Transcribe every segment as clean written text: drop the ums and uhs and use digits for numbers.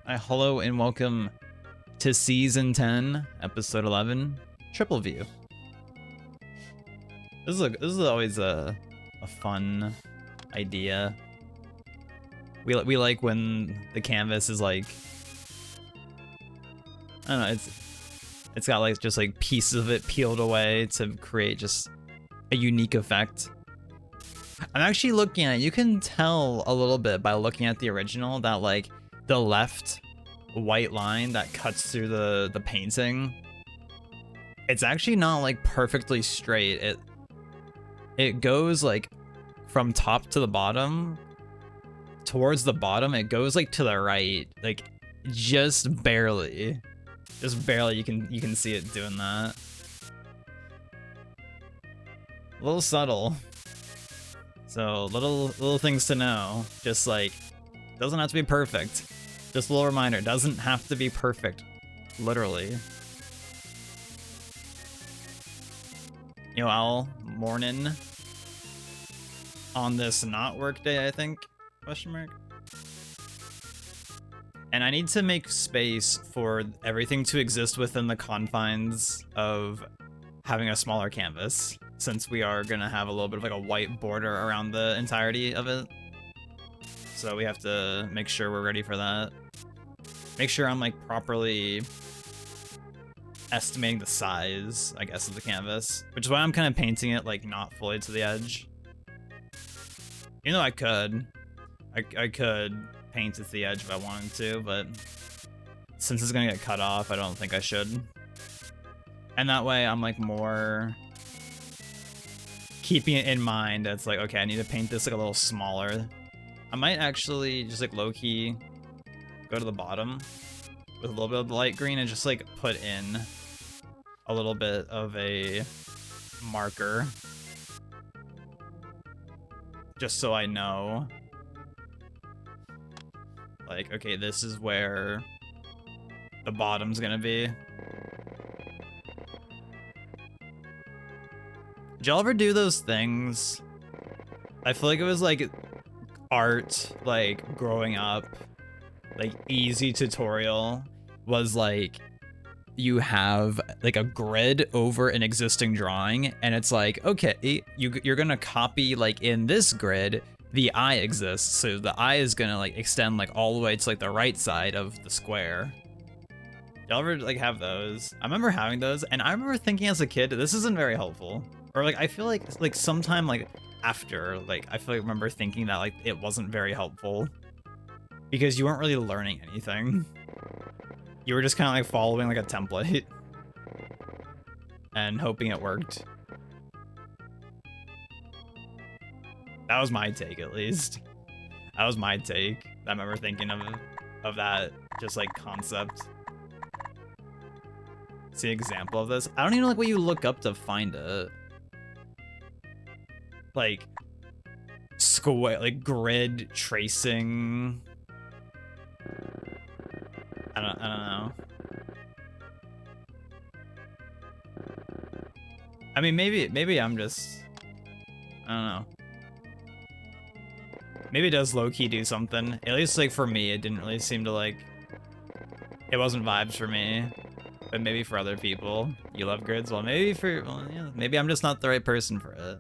Hello and welcome to Season 10, Episode 11, Triple View. This is always a fun idea. We like when the canvas is like, I don't know, it's got like just like pieces of it peeled away to create just a unique effect. I'm actually looking at it. You can tell a little bit by looking at the original that like the left white line that cuts through the painting, it's actually not like perfectly straight. It goes like from top to the bottom. Towards the bottom, it goes like to the right, like just barely. Just barely you can see it doing that. A little subtle. So little things to know. Just like, doesn't have to be perfect. Just a little reminder, doesn't have to be perfect. Literally. Yo, Al, morning. On this not work day, I think? Question mark. And I need to make space for everything to exist within the confines of having a smaller canvas, since we are gonna have a little bit of like a white border around the entirety of it. So we have to make sure we're ready for that. Make sure I'm like properly estimating the size, I guess, of the canvas, which is why I'm kind of painting it like not fully to the edge. You know, I could paint it to the edge if I wanted to, but since it's gonna get cut off, I don't think I should. And that way I'm like more keeping it in mind. It's like, okay, I need to paint this like a little smaller. I might actually just like low-key go to the bottom with a little bit of light green and just like put in a little bit of a marker. Just so I know. Like, okay, this is where the bottom's gonna be. Did y'all ever do those things? I feel like it was like art, like growing up, like easy tutorial was like you have like a grid over an existing drawing and it's like, okay, you're gonna copy like in this grid the eye exists, so the eye is gonna like extend like all the way to like the right side of the square. Y'all ever like have those? I remember having those, and I remember thinking as a kid, this isn't very helpful. Or like I feel like sometime like after, like I feel like I remember thinking that like it wasn't very helpful because you weren't really learning anything. You were just kind of like following like a template and hoping it worked. That was my take, at least. That was my take. I remember thinking of that just like concept. See an example of this. I don't even know like what you look up to find it. Like square, like grid tracing. I don't know. I mean, maybe I'm just, I don't know. Maybe it does low-key do something. At least like for me, it didn't really seem to like, it wasn't vibes for me. But maybe for other people, you love grids. Well, maybe yeah, maybe I'm just not the right person for it.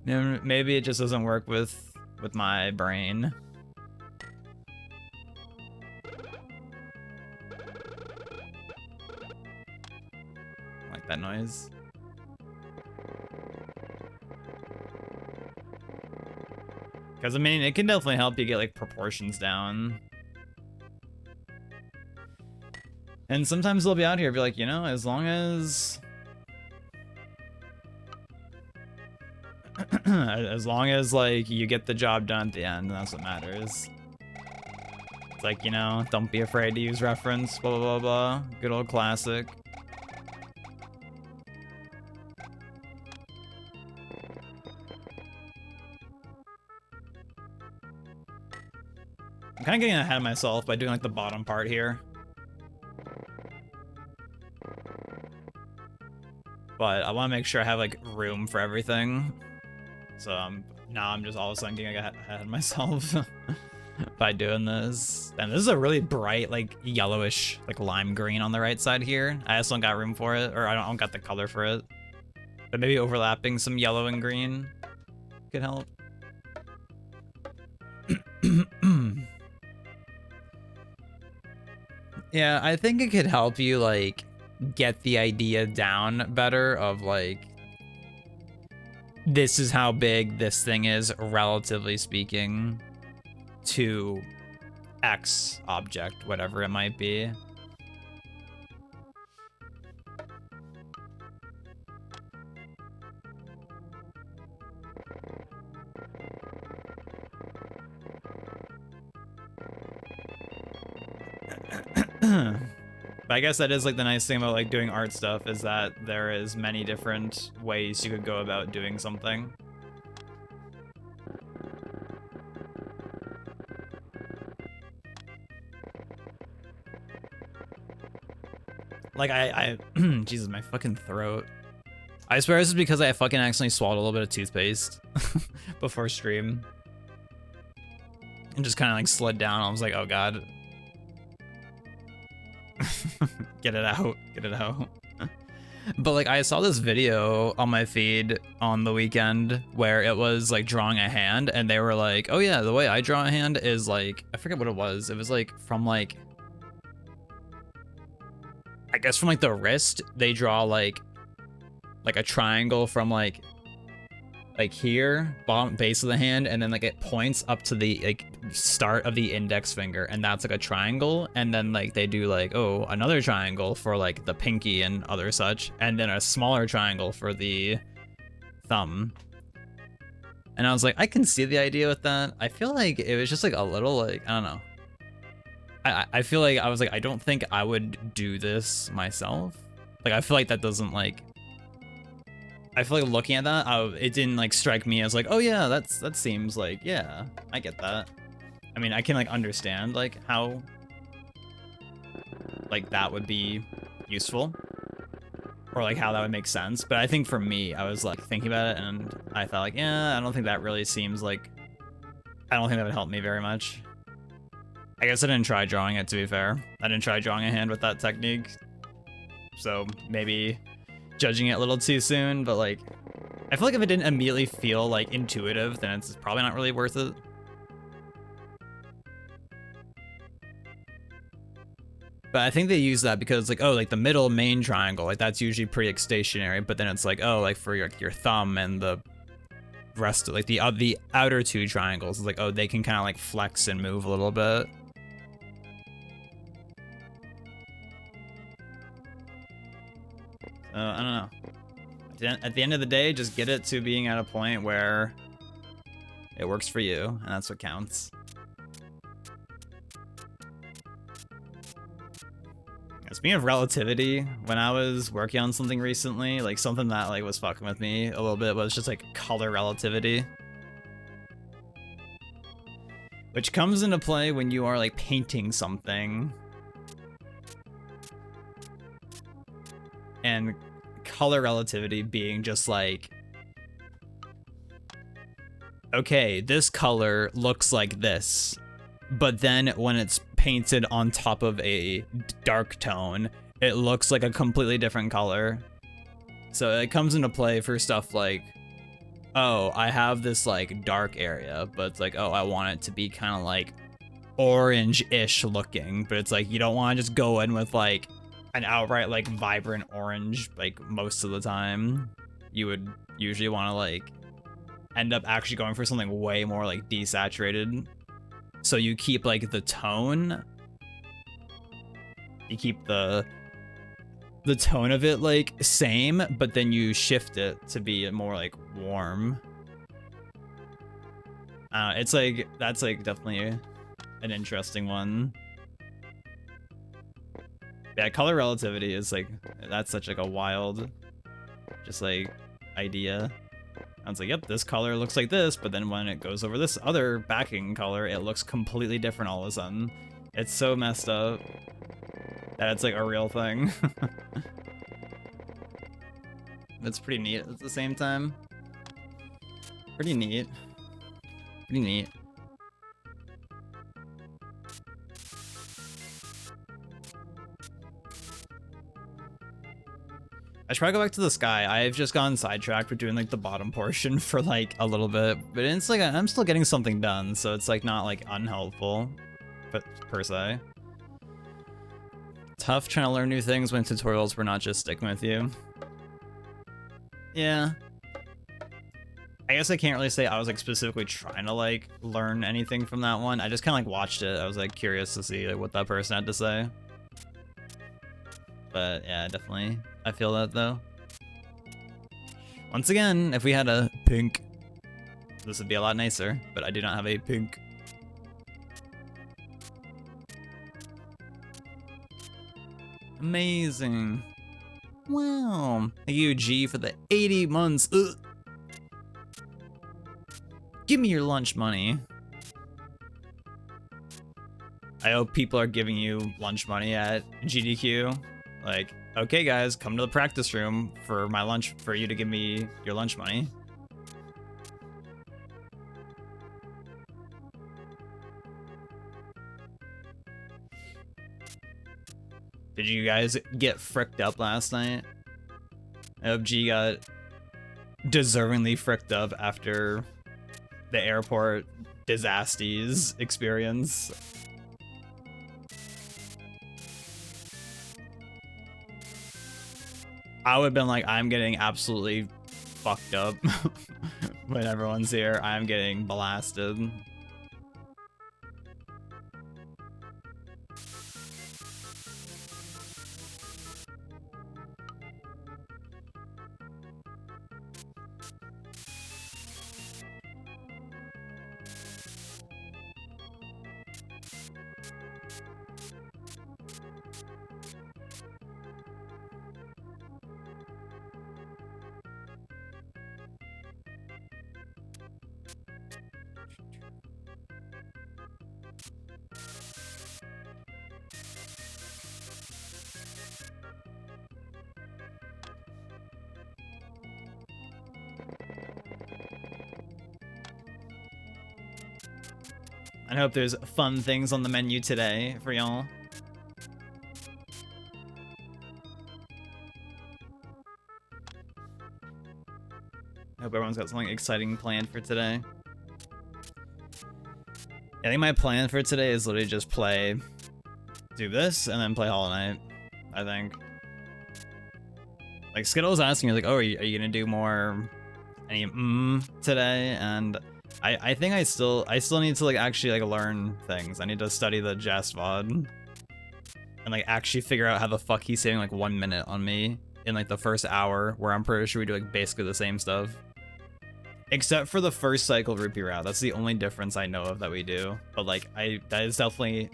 You know, maybe it just doesn't work with my brain. I like that noise. Because, I mean, it can definitely help you get, like, proportions down. And sometimes they'll be out here, be like, you know, as long as... as long as, like, you get the job done at the end, that's what matters. It's like, you know, don't be afraid to use reference, blah, blah, blah, blah. Good old classic. I'm kind of getting ahead of myself by doing like the bottom part here. But I want to make sure I have like room for everything. So now I'm just all of a sudden getting ahead of myself. by doing this. And this is a really bright, like yellowish, like lime green on the right side here. I just don't got room for it, or I don't got the color for it. But maybe overlapping some yellow and green could help. Yeah, I think it could help you like get the idea down better of like, this is how big this thing is, relatively speaking, to X object, whatever it might be. But I guess that is like the nice thing about like doing art stuff, is that there is many different ways you could go about doing something. Like Jesus, my fucking throat. I swear this is because I fucking accidentally swallowed a little bit of toothpaste before stream. And just kind of like slid down. I was like, oh god. Get it out, get it out. But like I saw this video on my feed on the weekend where it was like drawing a hand, and they were like, oh yeah, the way I draw a hand is like, I forget what it was. It was like from like, I guess from like the wrist, they draw like a triangle from like here, bottom base of the hand, and then like it points up to the like start of the index finger, and that's like a triangle. And then like they do like, oh, another triangle for like the pinky and other such, and then a smaller triangle for the thumb. And I was like, I can see the idea with that. I feel like it was just like a little like, I don't know. I feel like I was like, I don't think I would do this myself. Like I feel like that doesn't like, I feel like looking at that, it didn't like strike me as like, oh yeah, that seems like, yeah, I get that. I mean, I can like understand like how like that would be useful, or like how that would make sense. But I think for me, I was like thinking about it, and I thought like, yeah, I don't think that really seems like, I don't think that would help me very much. I guess I didn't try drawing it, to be fair. I didn't try drawing a hand with that technique. So maybe judging it a little too soon, but like, I feel like if it didn't immediately feel like intuitive, then it's probably not really worth it. But I think they use that because like, oh, like the middle main triangle, like that's usually pretty stationary, but then it's like, oh, like for your thumb and the rest of like the outer two triangles, it's like, oh, they can kind of like flex and move a little bit. I don't know. At the end of the day, just get it to being at a point where it works for you, and that's what counts. Speaking of relativity, when I was working on something recently, like something that like was fucking with me a little bit was just like color relativity. Which comes into play when you are like painting something. And color relativity being just like, okay, this color looks like this, but then when it's painted on top of a dark tone, it looks like a completely different color. So it comes into play for stuff like, oh, I have this like dark area, but it's like, oh, I want it to be kind of like orange-ish looking, but it's like, you don't want to just go in with like an outright like vibrant orange like most of the time. You would usually want to like end up actually going for something way more like desaturated. So you keep like the tone, you keep the tone of it like same, but then you shift it to be more like warm. It's like, that's like definitely an interesting one. Yeah, color relativity is like, that's such like a wild, just like idea. I was like, yep, this color looks like this, but then when it goes over this other backing color, it looks completely different all of a sudden. It's so messed up that it's like a real thing. It's pretty neat at the same time. Pretty neat. Pretty neat. I try to go back to the sky. I've just gotten sidetracked with doing like the bottom portion for like a little bit, but it's like I'm still getting something done, so it's like not like unhelpful, but per se. Tough trying to learn new things when tutorials were not just sticking with you. Yeah. I guess I can't really say I was like specifically trying to like learn anything from that one. I just kind of like watched it. I was like curious to see like what that person had to say. But yeah, definitely. I feel that though. Once again, if we had a pink, this would be a lot nicer, but I do not have a pink. Amazing. Wow. Thank you, G, for the 80 months. Ugh. Give me your lunch money. I hope people are giving you lunch money at GDQ. Like, okay guys, come to the practice room for my lunch, for you to give me your lunch money. Did you guys get fricked up last night? I hope G got deservingly fricked up after the airport disasters experience. I would have been like, I'm getting absolutely fucked up when everyone's here. I'm getting blasted. I hope there's fun things on the menu today for y'all. I hope everyone's got something exciting planned for today. I think my plan for today is literally just do this, and then play Hollow Knight, I think. Like, Skittle was asking me, like, oh, are you gonna do more any today? And I think I still need to like actually like learn things. I need to study the Jest VOD and like actually figure out how the fuck he's saving like 1 minute on me in like the first hour, where I'm pretty sure we do like basically the same stuff. Except for the first cycle rupee route. That's the only difference I know of that we do. But like that is definitely,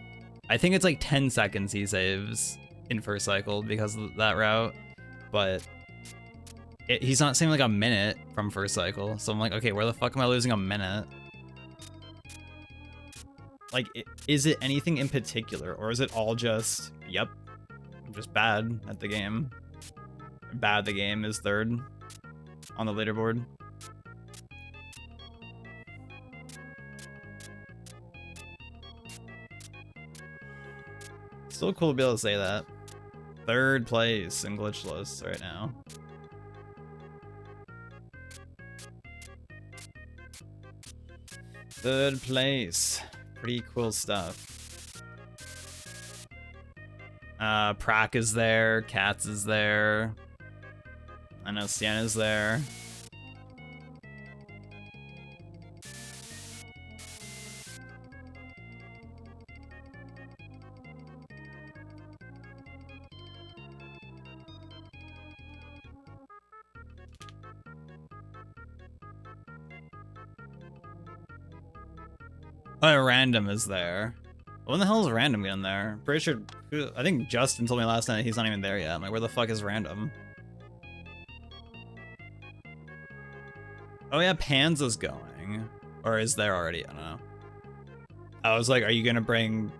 I think it's like 10 seconds he saves in first cycle because of that route. But he's not saying like a minute from first cycle, so I'm like, okay, where the fuck am I losing a minute? Like, is it anything in particular, or is it all just, yep, I'm just bad at the game? Bad at the game is third on the leaderboard. Still cool to be able to say that. Third place in glitchless right now. Third place. Pretty cool stuff. Prak is there. Katz is there. I know Sienna's there. Oh, Random is there. When the hell is Random getting there? Pretty sure, I think Justin told me last night he's not even there yet. I'm like, where the fuck is Random? Oh yeah, Panza's going. Or is there already? I don't know. I was like, are you gonna bring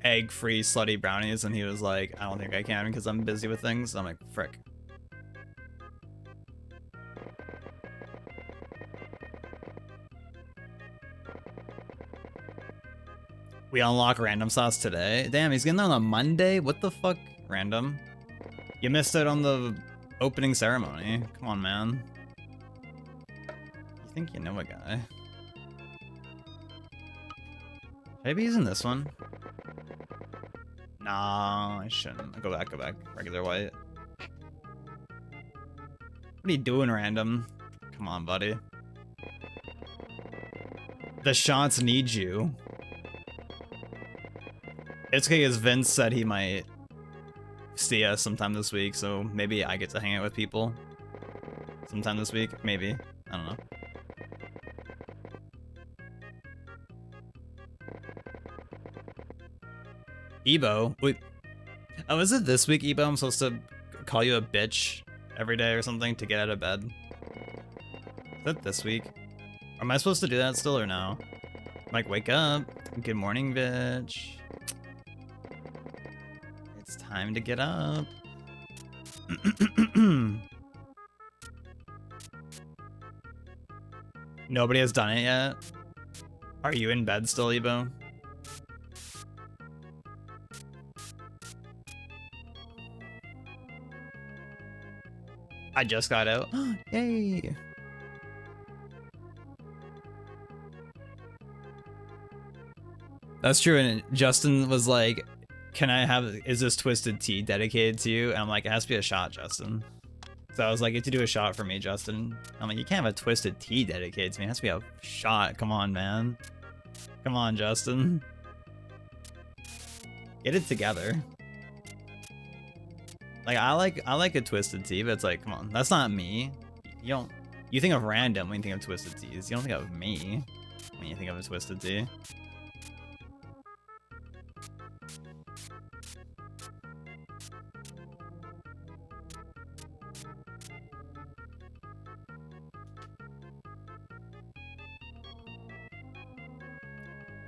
egg-free slutty brownies? And he was like, I don't think I can because I'm busy with things. I'm like, frick. We unlock Random Sauce today. Damn, he's getting there on a Monday? What the fuck, Random? You missed out on the Opening ceremony. Come on, man. You think you know a guy? Should I be using this one? Nah, I shouldn't. Go back, go back. Regular white. What are you doing, random? Come on, buddy. The shots need you. It's okay because Vince said he might see us sometime this week, so maybe I get to hang out with people sometime this week. Maybe. I don't know. Ebo? Wait. Oh, is it this week, Ebo? I'm supposed to call you a bitch every day or something to get out of bed? Is that this week? Am I supposed to do that still or no? Like, wake up. Good morning, bitch. It's time to get up. Nobody has done it yet? Are you in bed still, Ebo? I just got out. Yay! That's true, and Justin was like, can I have, is this Twisted Tea dedicated to you? And I'm like, it has to be a shot, Justin. So I was like, you have to do a shot for me, Justin. I'm like, you can't have a Twisted Tea dedicated to me. It has to be a shot. Come on, man. Come on, Justin. Get it together. Like, I like a Twisted Tea, but it's like, come on, that's not me. You think of random when you think of Twisted Teas. You don't think of me when you think of a Twisted Tea.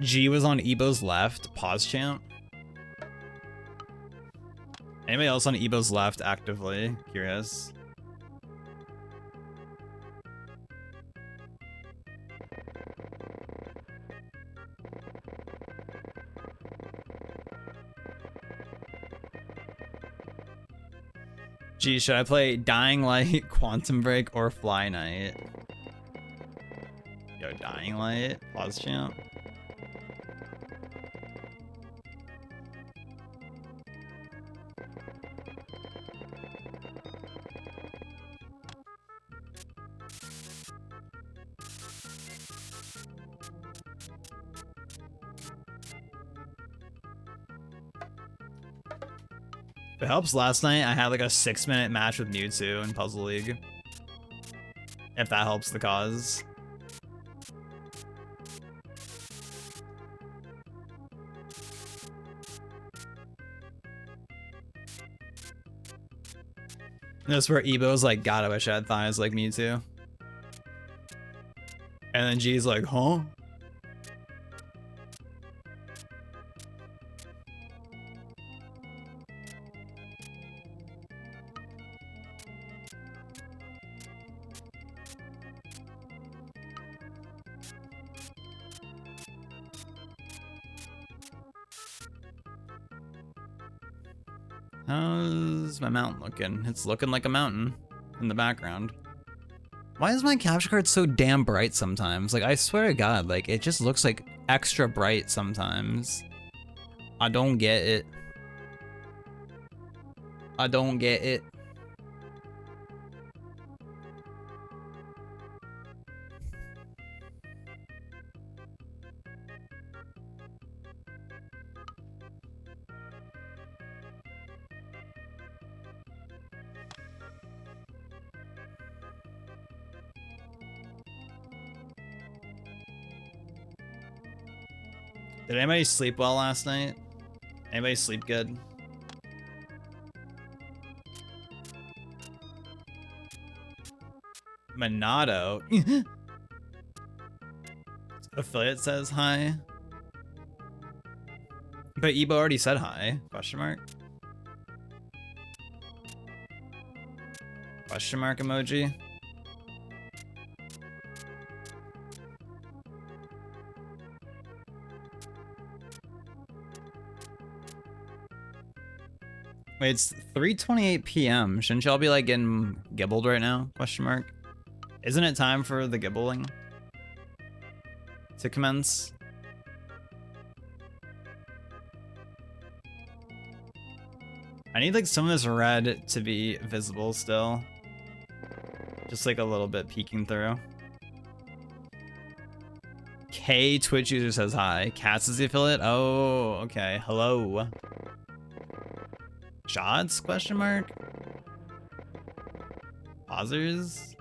G was on Ebo's left. Pause champ. Anybody else on Ebo's left actively? Curious. Gee, should I play Dying Light, Quantum Break, or Fly Night? Yo, Dying Light, pause champ. If it helps, last night I had like a 6-minute match with Mewtwo in Puzzle League. If that helps the cause. That's where Ebo's like, God, I wish I had thighs like Mewtwo. And then G's like, huh? How's my mountain looking? It's looking like a mountain in the background. Why is my capture card so damn bright sometimes? Like, I swear to God, like, it just looks like extra bright sometimes. I don't get it. I don't get it. Did anybody sleep well last night? Anybody sleep good? Monado. Affiliate says hi. But Ebo already said hi. Question mark? Question mark emoji? Wait, it's 3:28 p.m. Shouldn't y'all be like getting gibbled right now? Question mark. Isn't it time for the gibbling to commence? I need like some of this red to be visible still. Just like a little bit peeking through. K Twitch user says hi. Cats is the affiliate? Oh, okay. Hello. Shots? Question mark? Pausers?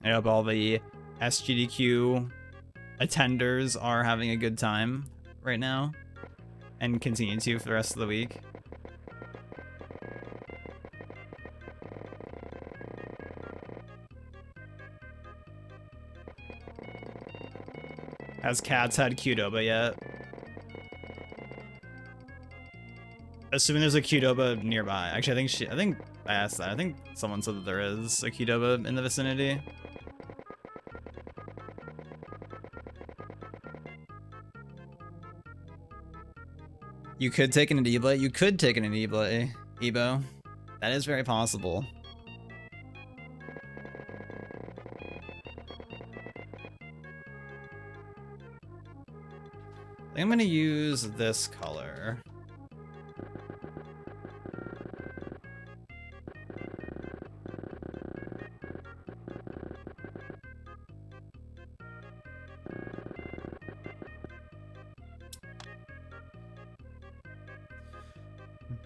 I hope all the SGDQ attenders are having a good time right now and continue to for the rest of the week. Has Cats had Qdoba yet? Assuming there's a Qdoba nearby. Actually, I think I asked that. I think someone said that there is a Qdoba in the vicinity. You could take an Ebola. You could take an Ebola, Ebo. That is very possible. I think I'm gonna use this color.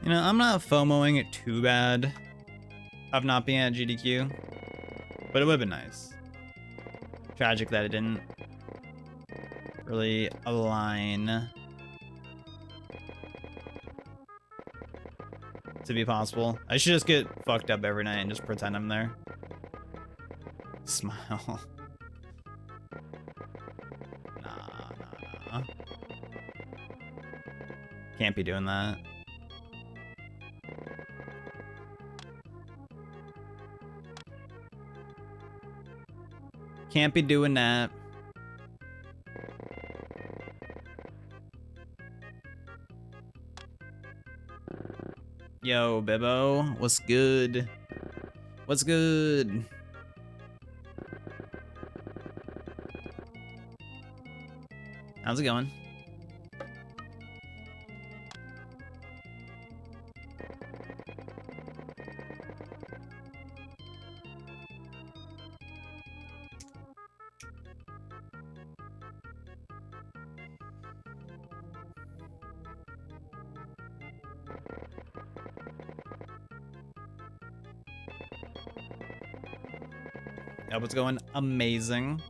You know, I'm not FOMOing it too bad of not being at GDQ, but it would have been nice. Tragic that it didn't really align to be possible. I should just get fucked up every night and just pretend I'm there. Smile. Nah. Can't be doing that. Can't be doing that. Yo, Bibbo, what's good? What's good? How's it going? Hope it's going amazing.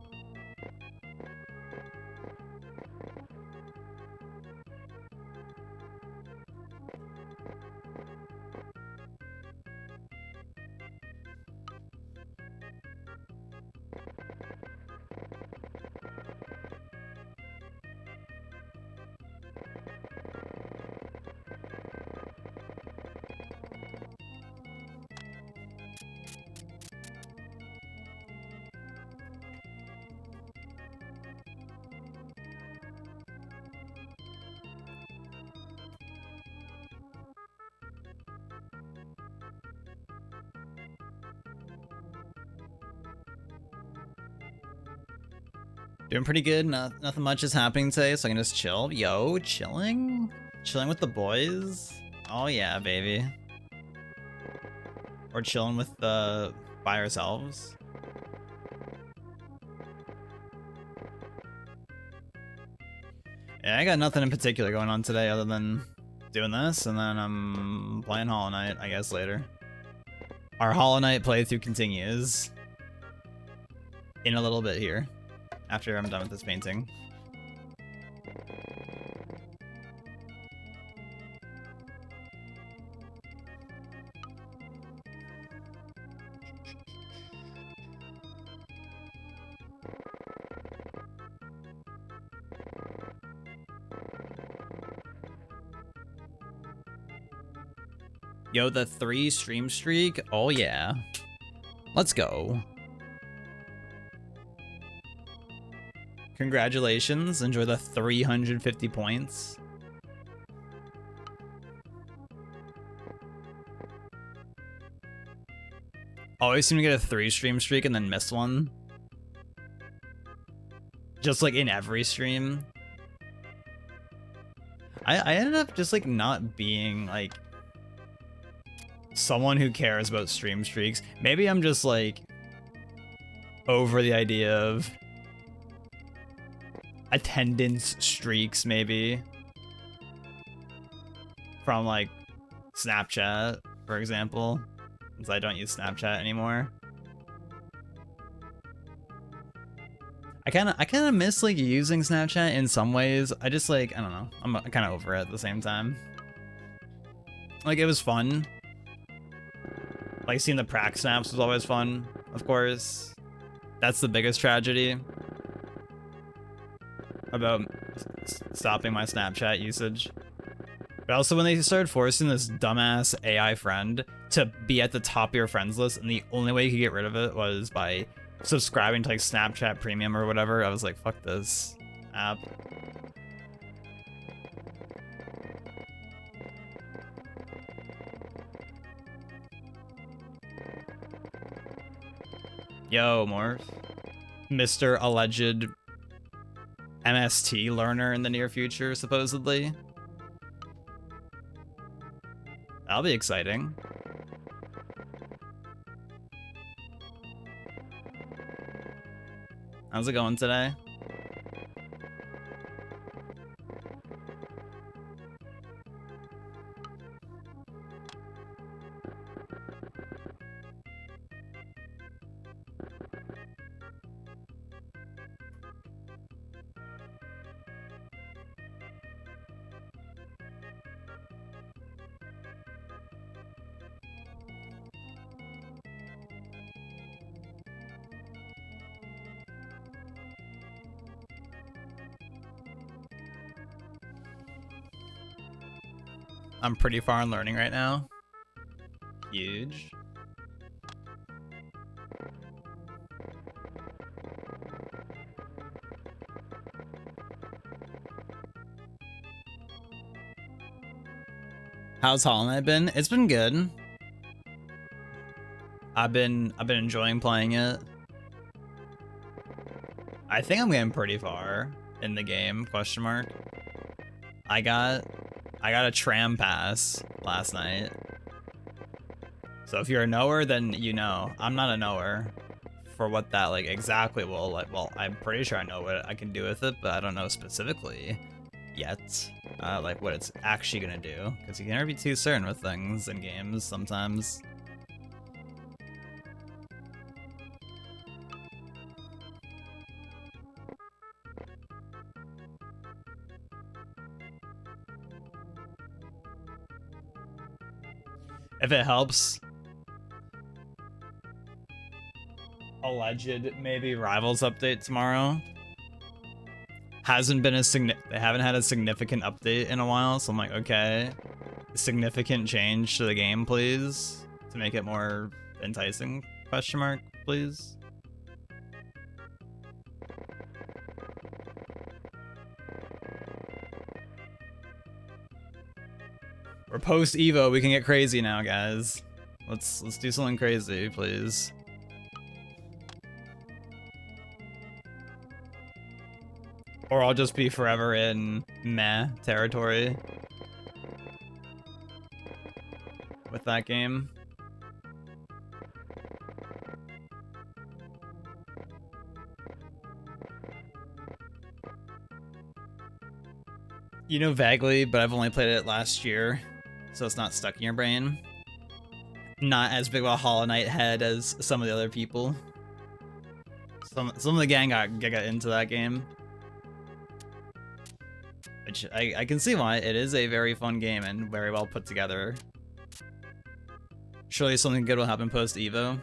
Doing pretty good. Nothing much is happening today, so I can just chill. Yo, chilling? Chilling with the boys? Oh yeah, baby. Or chilling with by ourselves. Yeah, I got nothing in particular going on today other than doing this, and then I'm playing Hollow Knight, I guess, later. Our Hollow Knight playthrough continues in a little bit here, after I'm done with this painting. Yo, the 3 stream streak? Oh yeah. Let's go. Congratulations, enjoy the 350 points. Always seem to get a 3 stream streak and then miss one. Just like in every stream. I ended up just like not being like someone who cares about stream streaks. Maybe I'm just like over the idea of attendance streaks, maybe from like Snapchat, for example, since I don't use Snapchat anymore. I kind of miss like using Snapchat in some ways. I just like, I don't know, I'm kind of over it at the same time. Like it was fun. Like seeing the prac snaps was always fun, of course. That's the biggest tragedy about stopping my Snapchat usage. But also when they started forcing this dumbass AI friend to be at the top of your friends list, and the only way you could get rid of it was by subscribing to like Snapchat Premium or whatever, I was like, fuck this app. Yo, Morph. Mr. Alleged MST learner in the near future, supposedly. That'll be exciting. How's it going today? I'm pretty far in learning right now. Huge. How's Hollow Knight been? It's been good. I've been enjoying playing it. I think I'm getting pretty far in the game, question mark. I got a tram pass last night. So if you're a knower, then you know. I'm not a knower for what that like exactly will like. Well, I'm pretty sure I know what I can do with it, but I don't know specifically yet. Like what it's actually gonna do, because you can never be too certain with things in games sometimes. If it helps, alleged maybe Rivals update tomorrow. Hasn't been they haven't had a significant update in a while, so I'm like, okay, significant change to the game, please, to make it more enticing, question mark, please. We're post Evo, we can get crazy now, guys. Let's do something crazy, please. Or I'll just be forever in meh territory with that game. You know vaguely, but I've only played it last year, so it's not stuck in your brain. Not as big of a Hollow Knight head as some of the other people. Some of the gang got into that game. Which I can see why. It is a very fun game and very well put together. Surely something good will happen post Evo.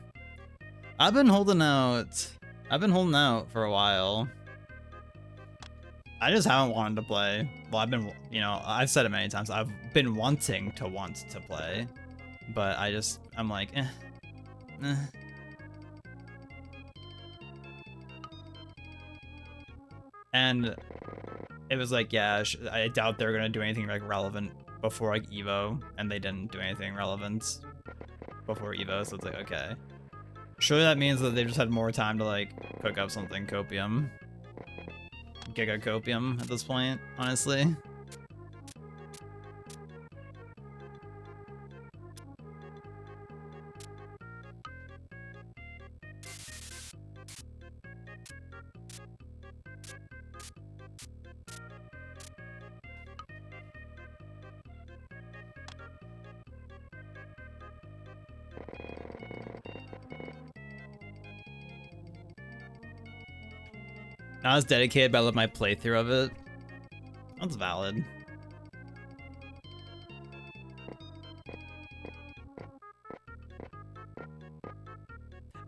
I've been holding out. I've been holding out for a while. I just haven't wanted to play. Well, I've been, you know, I've said it many times. I've been wanting to play. but I'm like, eh. And it was like, yeah, I doubt they're gonna do anything like relevant before like Evo, and they didn't do anything relevant before Evo, so it's like, okay. Surely that means that they just had more time to like cook up something copium. Giga copium at this point, honestly. Not as dedicated, but I love my playthrough of it. That's valid.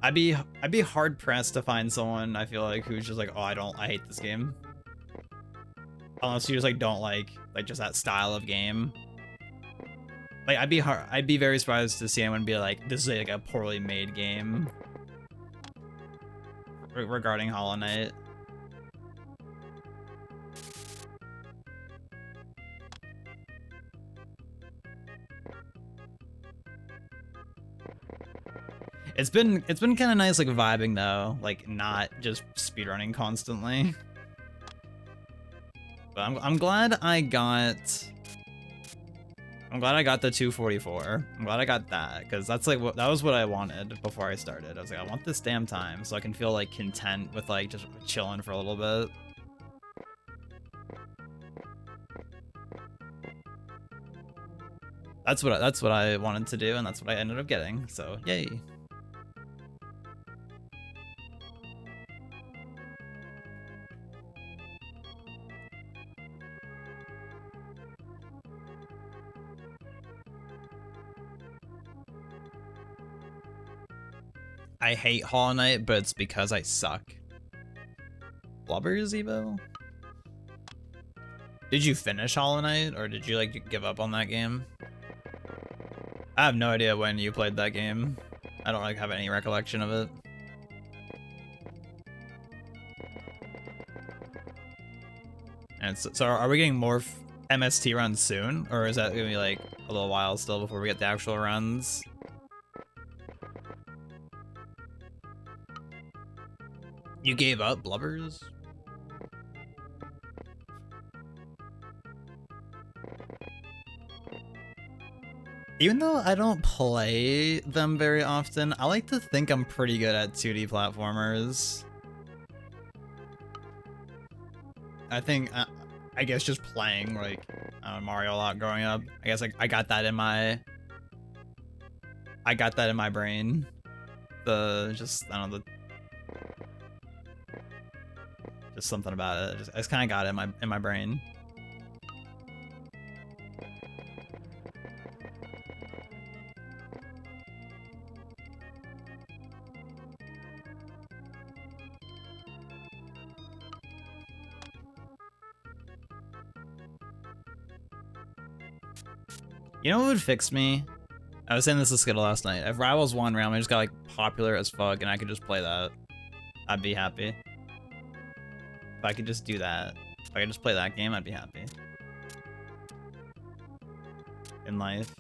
I'd be hard pressed to find someone I feel like who's just like, oh, I hate this game. Unless you just like don't like just that style of game. Like I'd be very surprised to see anyone be like, this is like a poorly made game regarding Hollow Knight. It's been kind of nice like vibing though, like not just speedrunning constantly. But I'm glad I got the 244. I'm glad I got that because that's like that was what I wanted before I started. I was like, I want this damn time so I can feel like content with like just chilling for a little bit. That's what I wanted to do, and that's what I ended up getting. So yay. I hate Hollow Knight, but it's because I suck. Blubbers Evo? Did you finish Hollow Knight, or did you like give up on that game? I have no idea when you played that game. I don't like have any recollection of it. And so are we getting more MST runs soon, or is that gonna be like a little while still before we get the actual runs? You gave up, Blubbers? Even though I don't play them very often, I like to think I'm pretty good at 2D platformers. I think, I guess just playing like Mario a lot growing up. I guess like I got that in my brain. I don't know, just something about it. I just kind of got it in my brain. You know what would fix me? I was saying this to Skittle last night. If Rivals 1 randomly just got like popular as fuck and I could just play that, I'd be happy. If I could just do that, if I could just play that game, I'd be happy. In life.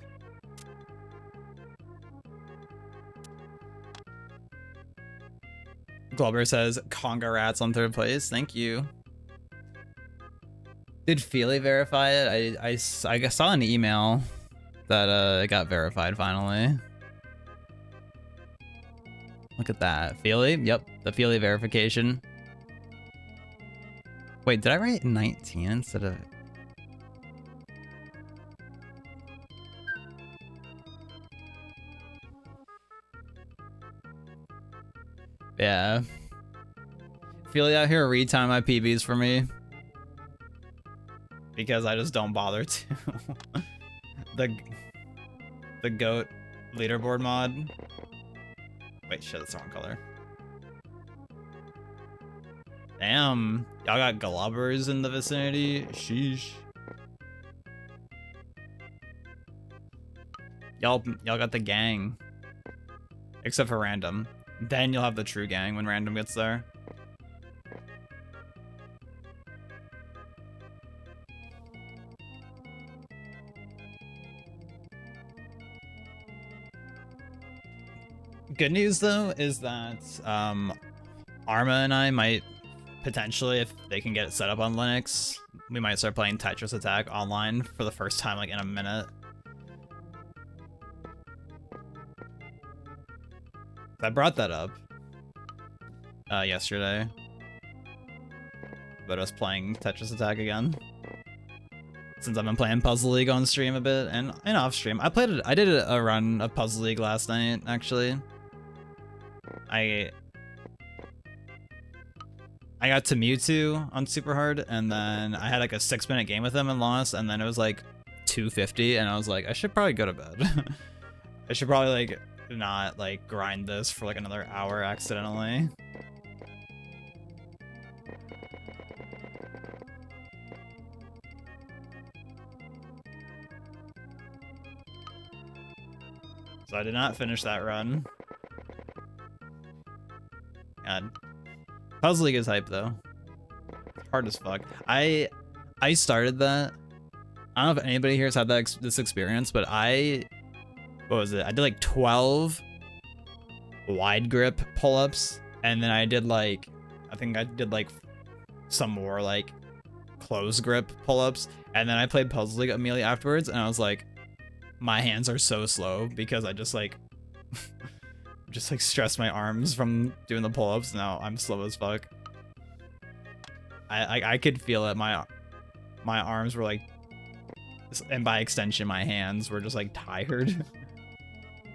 Glober says, Conga Rats on 3rd place. Thank you. Did Feely verify it? I saw an email that it got verified finally. Look at that. Feely? Yep, the Feely verification. Wait, did I write 19 instead of... Yeah. Feely out here retime my PBs for me. Because I just don't bother to. The goat leaderboard mod. Wait, shit, that's the wrong color. Damn, y'all got glubbers in the vicinity. Sheesh. Y'all got the gang. Except for random. Then you'll have the true gang when random gets there. Good news though is that Arma and I might potentially, if they can get it set up on Linux, we might start playing Tetris Attack online for the first time like in a minute. I brought that up yesterday about us playing Tetris Attack again. Since I've been playing Puzzle League on stream a bit and off stream. I did a run of Puzzle League last night, actually. I got to Mewtwo on super hard, and then I had like a 6-minute game with him and lost, and then it was like 250, and I was like, I should probably go to bed. I should probably like not like grind this for like another hour accidentally. So I did not finish that run. God. Puzzle League is hype though. Hard as fuck. I started that. I don't know if anybody here has had that this experience, but what was it? I did like 12 wide grip pull-ups, and then I did like, I think I did like some more like close grip pull-ups, and then I played Puzzle League immediately afterwards, and I was like, my hands are so slow because I just like stress my arms from doing the pull-ups. Now I'm slow as fuck. I could feel it. My arms were like, and by extension my hands were just like tired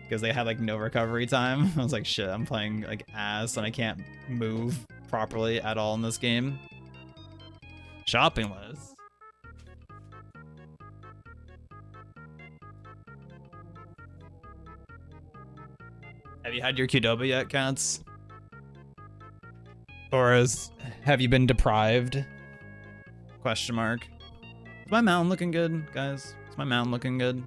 because they had like no recovery time. I was like, shit, I'm playing like ass and I can't move properly at all in this game. Shopping list. Have you had your Qdoba yet, Cats? Or have you been deprived? Question mark. Is my mountain looking good, guys? Is my mountain looking good?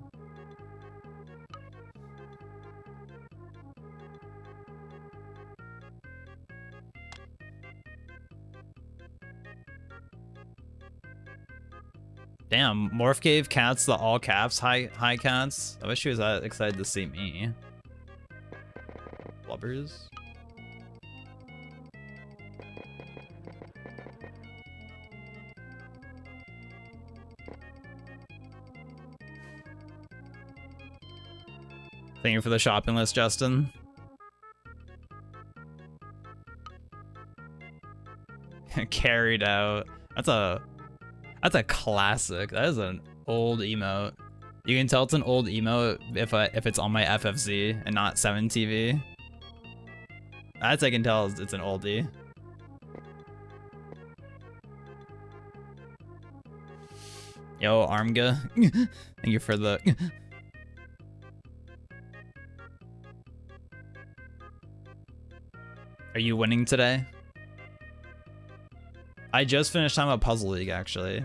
Damn, Morph gave Cats the all caps hi Cats. I wish he was that excited to see me. Blubbers. Thank you for the shopping list, Justin. Carried out. That's a classic. That is an old emote. You can tell it's an old emote if it's on my FFZ and not 7TV. That's I can tell it's an oldie. Yo, Armga. Thank you for the... Are you winning today? I just finished talking about Puzzle League, actually.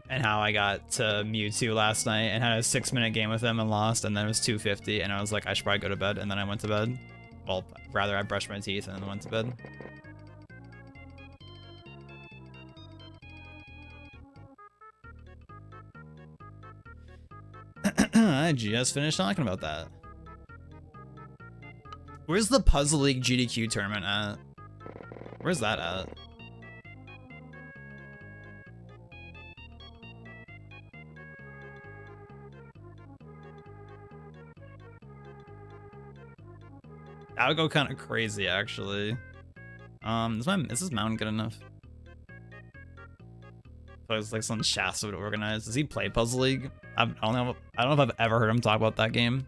And how I got to Mewtwo last night and had a 6-minute game with him and lost, and then it was 250, and I was like, I should probably go to bed, and then I went to bed. Well, rather I brushed my teeth and then went to bed. I just finished talking about that. Where's the Puzzle League GDQ tournament at? Where's that at? That would go kind of crazy, actually. Is this mountain good enough? So it's like some Shasta would organize. Does he play Puzzle League? I don't know if I've ever heard him talk about that game.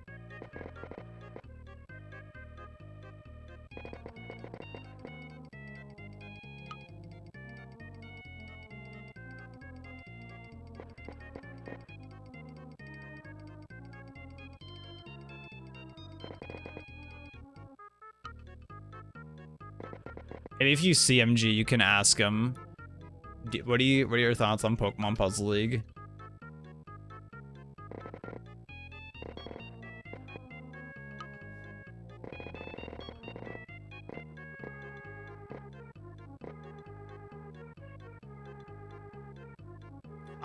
Maybe if you see MG, you can ask him. What are your thoughts on Pokemon Puzzle League?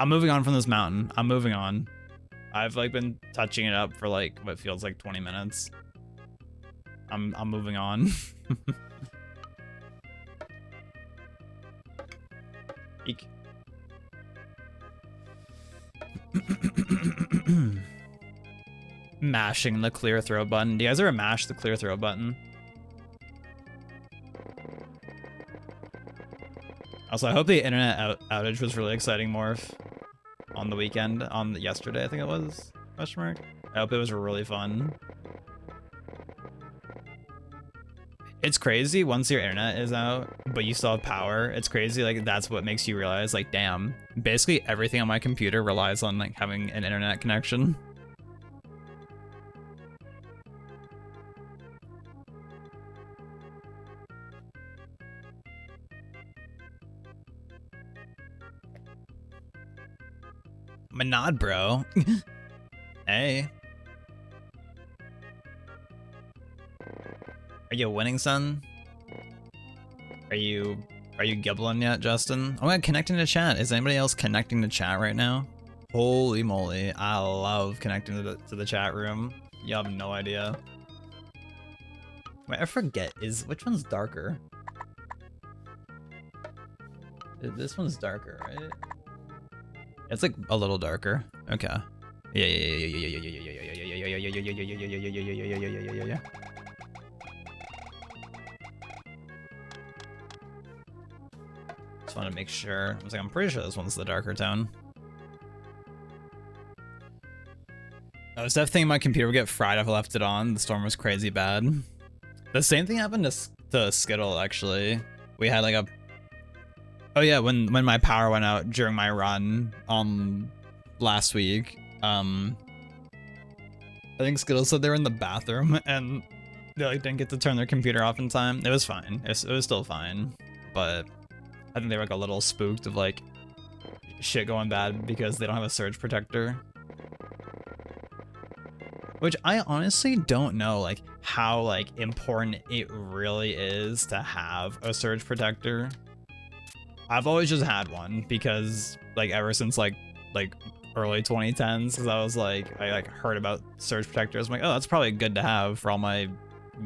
I'm moving on from this mountain. I'm moving on. I've like been touching it up for like what feels like 20 minutes. I'm moving on. Eek. Mashing the clear throw button. Do you guys ever mash the clear throw button? Also, I hope the internet outage was really exciting, Morph. On the weekend, yesterday, I think it was. Question mark. I hope it was really fun. It's crazy once your internet is out, but you still have power. It's crazy, like that's what makes you realize, like, damn, basically everything on my computer relies on like having an internet connection. Manad, bro. Hey. Are you winning, son? Are you gibbling yet, Justin? Oh my god, connecting to chat. Is anybody else connecting to chat right now? Holy moly, I love connecting to the chat room. You have no idea. Wait, I forget, which one's darker? This one's darker, right? It's like a little darker. Okay. Yeah. Just want to make sure. I was like, I'm pretty sure this one's the darker tone. I was definitely thinking my computer would get fried if I left it on. The storm was crazy bad. The same thing happened to Skittle, actually. We had like a... Oh yeah, when my power went out during my run last week, I think Skittle said they were in the bathroom and they like didn't get to turn their computer off in time. It was fine. It was still fine, but I think they were like a little spooked of like shit going bad because they don't have a surge protector. Which I honestly don't know like how like important it really is to have a surge protector. I've always just had one because like ever since like early 2010s, because I was like I like heard about surge protectors. I'm like, oh, that's probably good to have for all my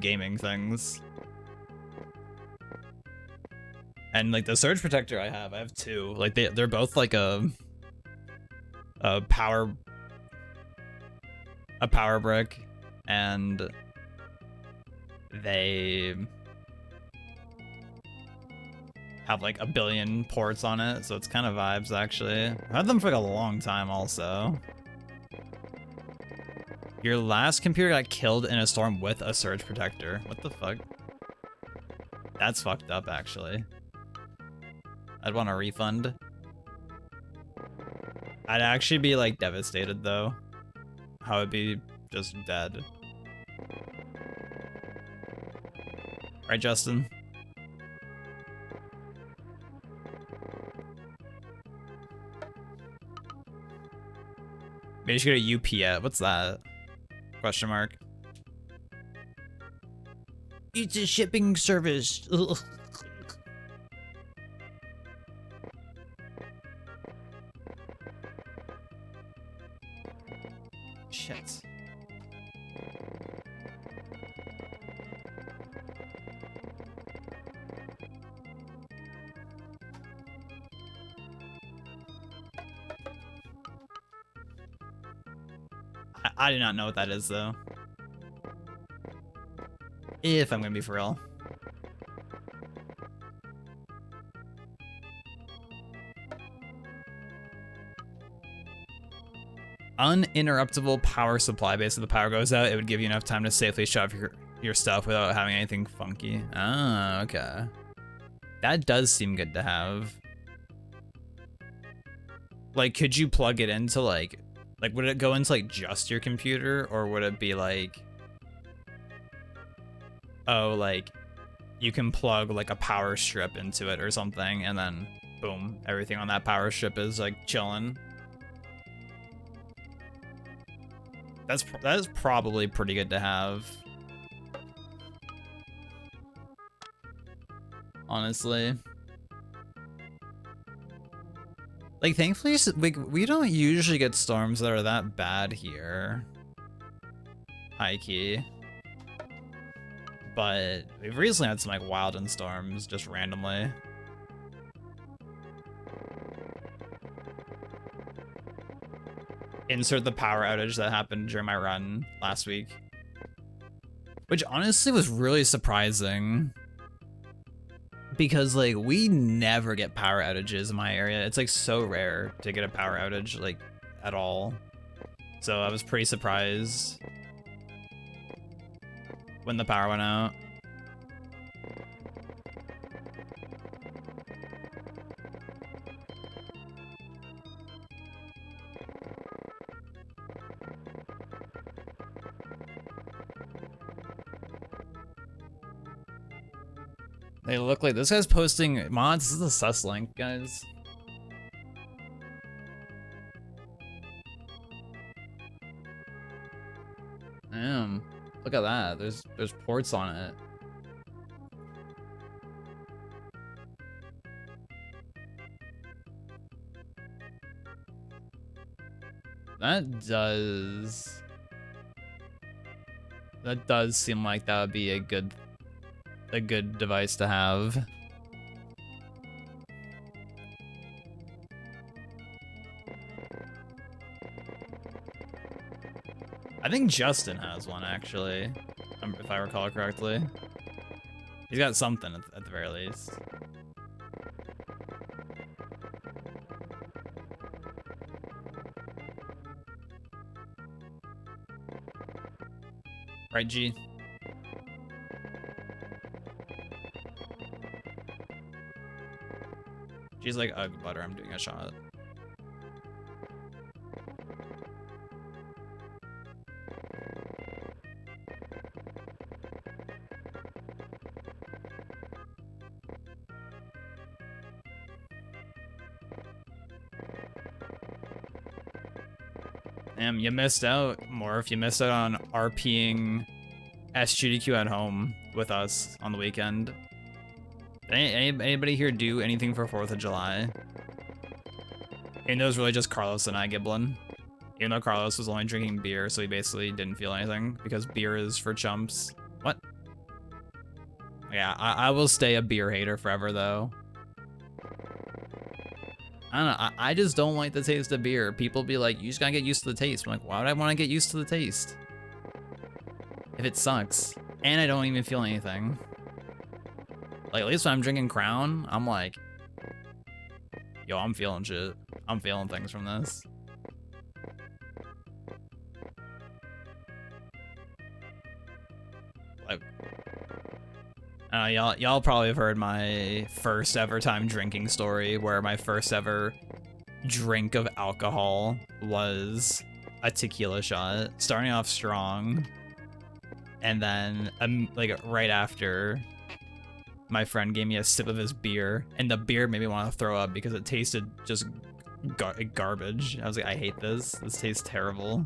gaming things. And like the surge protector I have two. Like they're both like a power brick, and they have like a billion ports on it, so it's kind of vibes actually. I've had them for like a long time also. Your last computer got killed in a storm with a surge protector. What the fuck? That's fucked up actually. I'd want a refund. I'd actually be like devastated though. How it'd be just dead. Right, Justin? Maybe you should go to UPS. What's that? Question mark. It's a shipping service. Ugh. Shit. I do not know what that is though. If I'm gonna be for real. Uninterruptible power supply. Basically, the power goes out, it would give you enough time to safely shove your stuff without having anything funky. Ah, okay. That does seem good to have. Like, could you plug it into like would it go into like just your computer, or would it be like, oh, like you can plug like a power strip into it or something, and then boom, everything on that power strip is like chilling. That is probably pretty good to have. Honestly. Like, thankfully, we don't usually get storms that are that bad here. High key. But we've recently had some, like, wild storms just randomly. Insert the power outage that happened during my run last week. Which honestly was really surprising. Because, like, we never get power outages in my area. It's, like, so rare to get a power outage, like, at all. So I was pretty surprised when the power went out. They look like this guy's posting mods. This is a sus link, guys. Damn, look at that. There's ports on it. That does seem like that would be a good device to have. I think Justin has one, actually, if I recall correctly. He's got something at the very least. Right, G? G's like, ugh, butter, I'm doing a shot. Damn, you missed out, Morph. You missed out on RPing SGDQ at home with us on the weekend. Anybody here do anything for 4th of July? And it was really just Carlos and I, Giblin. Even though Carlos was only drinking beer, so he basically didn't feel anything because beer is for chumps. What? Yeah, I will stay a beer hater forever, though. I don't know, I just don't like the taste of beer. People be like, you just gotta get used to the taste. I'm like, why would I want to get used to the taste? If it sucks. And I don't even feel anything. Like, at least when I'm drinking Crown, I'm like, yo, I'm feeling shit. I'm feeling things from this. Like, y'all probably have heard my first ever time drinking story, where my first ever drink of alcohol was a tequila shot, starting off strong, and then like right after, my friend gave me a sip of his beer, and the beer made me want to throw up because it tasted just garbage. I was like, I hate this. This tastes terrible.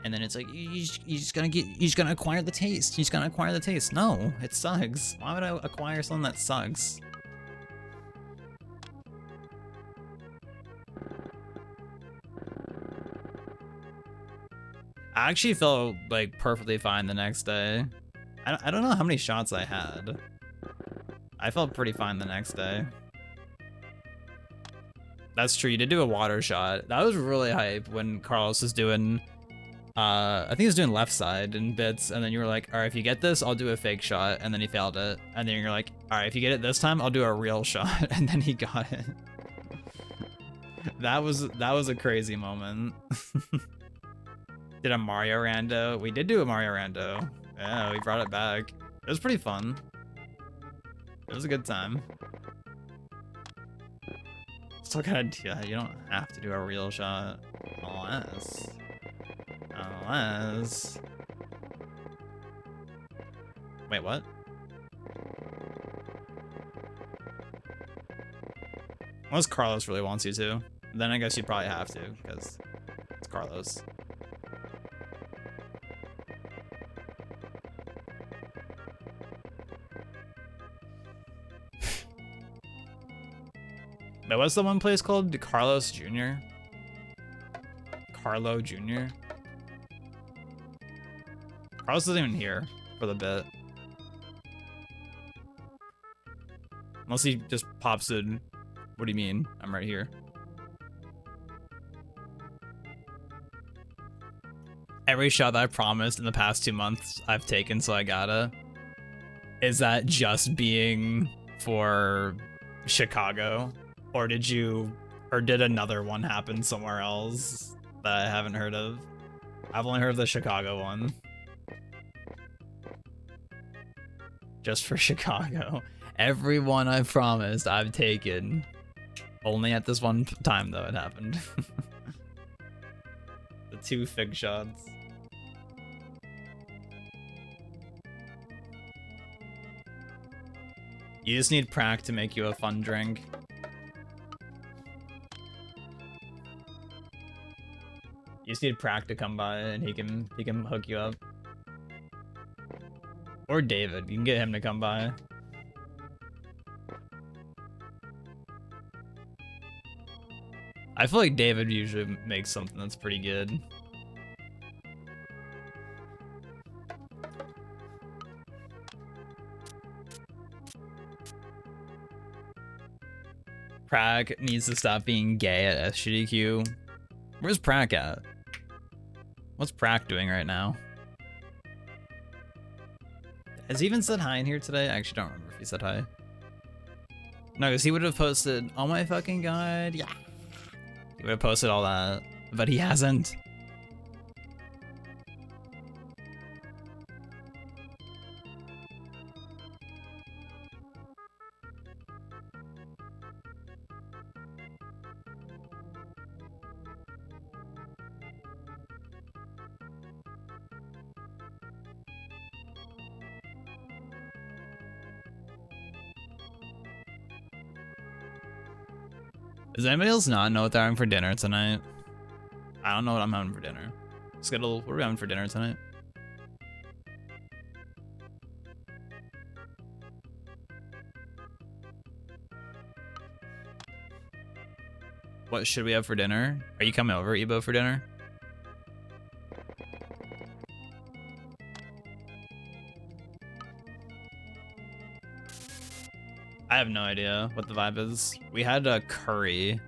And then it's like, you just gonna acquire the taste. You just gonna acquire the taste. No, it sucks. Why would I acquire something that sucks? I actually felt like perfectly fine the next day. I don't know how many shots I had. I felt pretty fine the next day. That's true, you did do a water shot. That was really hype when Carlos was doing, I think he was doing left side in bits, and then you were like, all right, if you get this, I'll do a fake shot, and then he failed it. And then you're like, all right, if you get it this time, I'll do a real shot, and then he got it. That was a crazy moment. Did a Mario rando? We did do a Mario rando. Yeah, we brought it back. It was pretty fun. It was a good time. Still gotta do that. You don't have to do a real shot. Unless... Wait, what? Unless Carlos really wants you to. Then I guess you probably have to, because it's Carlos. Wait, what's the one place called? Carlos Jr.? Carlo Jr.? Carlos isn't even here for the bit. Unless he just pops in. What do you mean? I'm right here. Every shot that I promised in the past 2 months I've taken, so I gotta. Is that just being for Chicago? Or did another one happen somewhere else that I haven't heard of? I've only heard of the Chicago one. Just for Chicago. Every one I promised I've taken. Only at this one time though it happened. The 2 fig shots. You just need Prac to make you a fun drink. You just need Prac to come by and he can hook you up. Or David, you can get him to come by. I feel like David usually makes something that's pretty good. Prac needs to stop being gay at SGDQ. Where's Prac at? What's Prac doing right now? Has he even said hi in here today? I actually don't remember if he said hi. No, because he would have posted, oh my fucking god, yeah. He would have posted all that, but he hasn't. Does anybody else not know what they're having for dinner tonight? I don't know what I'm having for dinner. Skittle, what are we having for dinner tonight? What should we have for dinner? Are you coming over, Ebo, for dinner? I have no idea what the vibe is. We had a curry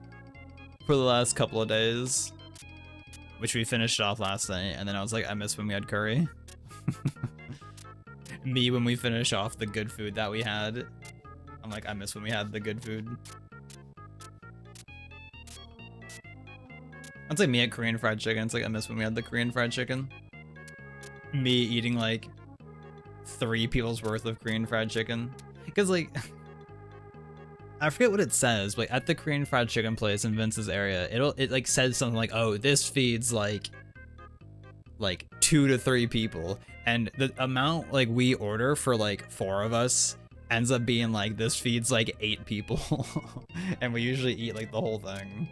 for the last couple of days, which we finished off last night, and then I was like, I miss when we had curry. Me when we finish off the good food that we had. I'm like, I miss when we had the good food. That's like me at Korean fried chicken. It's like, I miss when we had the Korean fried chicken. Me eating like 3 people's worth of Korean fried chicken. Because like, I forget what it says, but at the Korean fried chicken place in Vince's area, it like says something like, oh, this feeds like 2 to 3 people. And the amount like we order for like 4 of us ends up being like, this feeds like 8 people. And we usually eat like the whole thing.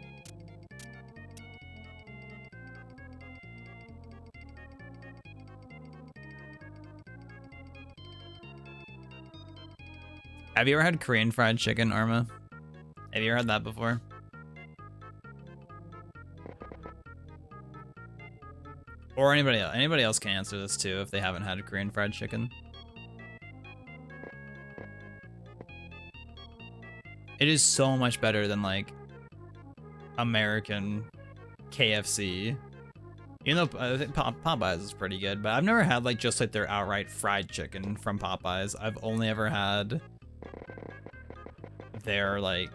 Have you ever had Korean fried chicken, Arma? Have you ever had that before? Or anybody else? Anybody else can answer this too if they haven't had Korean fried chicken. It is so much better than like American KFC. You know, I think Popeyes is pretty good, but I've never had like just like their outright fried chicken from Popeyes. I've only ever had their like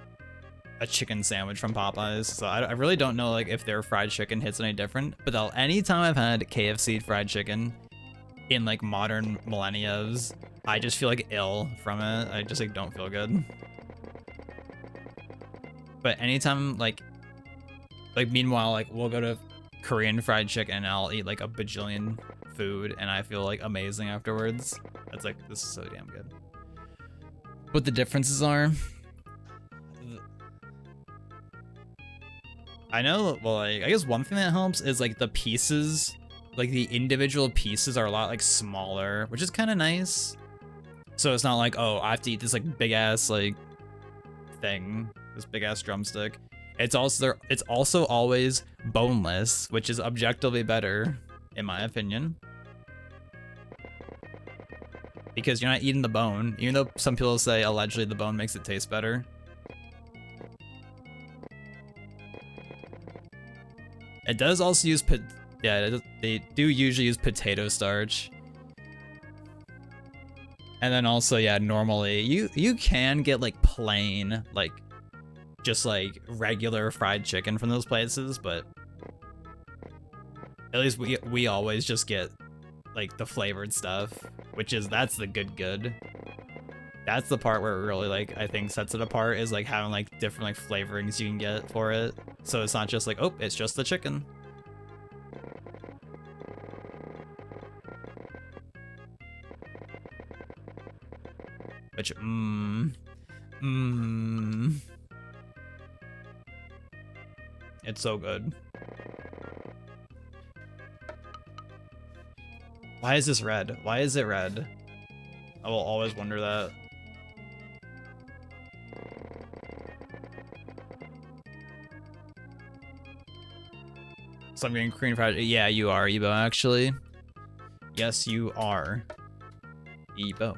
a chicken sandwich from Popeyes, so I really don't know like if their fried chicken hits any different. But anytime I've had KFC fried chicken in like modern millennials, I just feel like ill from it. I just like don't feel good. But anytime like meanwhile like we'll go to Korean fried chicken and I'll eat like a bajillion food and I feel like amazing afterwards. That's like, this is so damn good. What the differences are, I know, well, like, I guess one thing that helps is like the pieces, like the individual pieces are a lot like smaller, which is kind of nice. So it's not like, oh, I have to eat this like big ass like thing. This big ass drumstick. It's also always boneless, which is objectively better, in my opinion. Because you're not eating the bone, even though some people say allegedly the bone makes it taste better. It does also use they do usually use potato starch. And then also, yeah, normally you can get like plain, like just like regular fried chicken from those places, but at least we always just get like the flavored stuff, that's the good. That's the part where it really, like, I think sets it apart, is like having like different like flavorings you can get for it. So it's not just like, oh, it's just the chicken. Which, it's so good. Why is this red? Why is it red? I will always wonder that. So I'm getting Korean fried. Yeah, you are, Ebo, actually. Yes, you are. Ebo.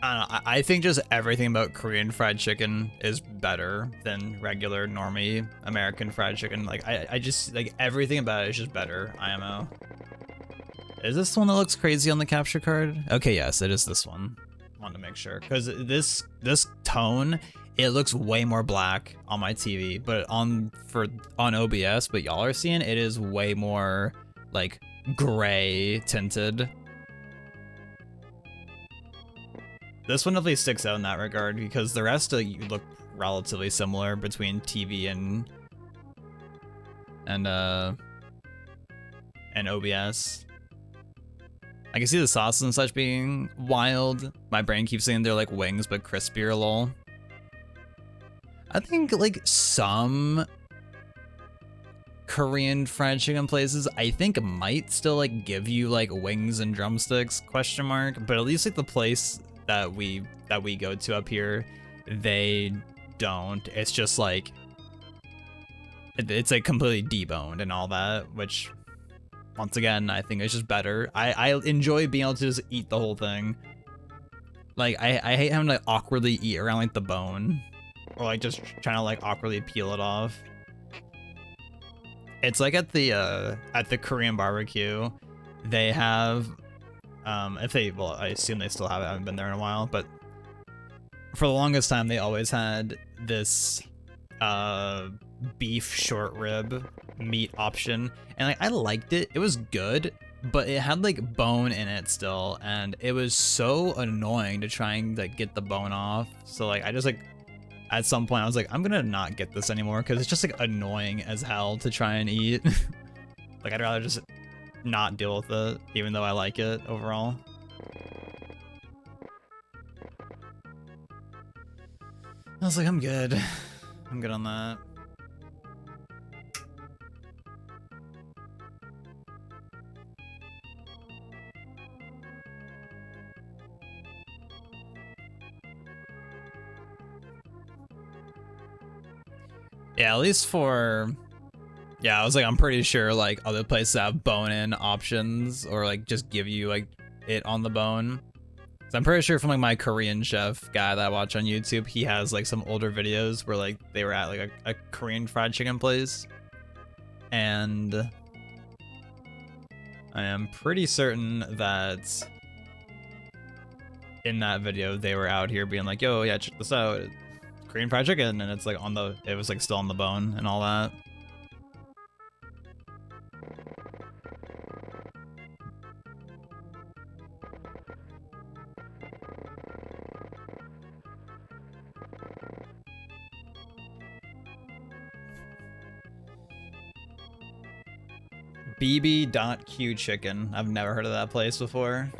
I don't know, I think just everything about Korean fried chicken is better than regular normie American fried chicken. Like I just like everything about it is just better. IMO. Is this the one that looks crazy on the capture card? Okay, yes, it is this one. Wanted to make sure because this tone, it looks way more black on my TV, but on OBS, but y'all are seeing it is way more like gray tinted. This one definitely sticks out in that regard because the rest look relatively similar between TV and OBS. I can see the sauce and such being wild. My brain keeps saying they're like wings, but crispier, lol. I think like some Korean fried chicken places, I think might still like give you like wings and drumsticks, question mark, but at least like the place that we go to up here, they don't. It's just like it's like completely deboned and all that, which once again I think it's just better. I enjoy being able to just eat the whole thing. Like I hate having to like, awkwardly eat around like the bone, or like just trying to like awkwardly peel it off. It's like at the Korean barbecue, they have well, I assume they still have it. I haven't been there in a while, but for the longest time, they always had this beef short rib meat option, and like I liked it. It was good, but it had like bone in it still, and it was so annoying to try and like get the bone off. So like I just like at some point I was like, I'm gonna not get this anymore because it's just like annoying as hell to try and eat. Like I'd rather just not deal with it, even though I like it overall. I was like, I'm good. I'm good on that. Yeah, at least for... Yeah, I was like, I'm pretty sure like other places have bone-in options or like just give you like it on the bone. So I'm pretty sure from like my Korean chef guy that I watch on YouTube, he has like some older videos where like they were at like a Korean fried chicken place. And I am pretty certain that in that video they were out here being like, yo, yeah, check this out. Korean fried chicken, and it's like it was like still on the bone and all that. BB.Q Chicken. I've never heard of that place before.